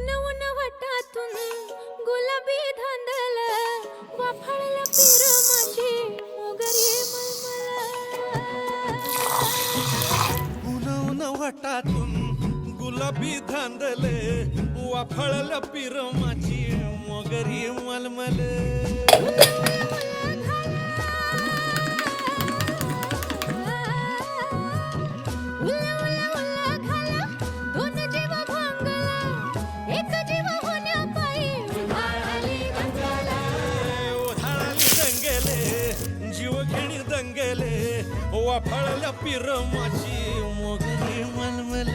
उन वटातून गुलाबी धांदल वाफाळल्या पिरमाची मोगरी मलमल उन वटातून गुलाबी धांदले वाफळल्या पिरमाची मोगरी मलमल दोन जीव भांगला एक जीव होण्यापायी उधाळली गंगाला ओधाळली दंगेले जीव घेणी दंगेले वाफळल्या पिरमाची मोगरी मलमल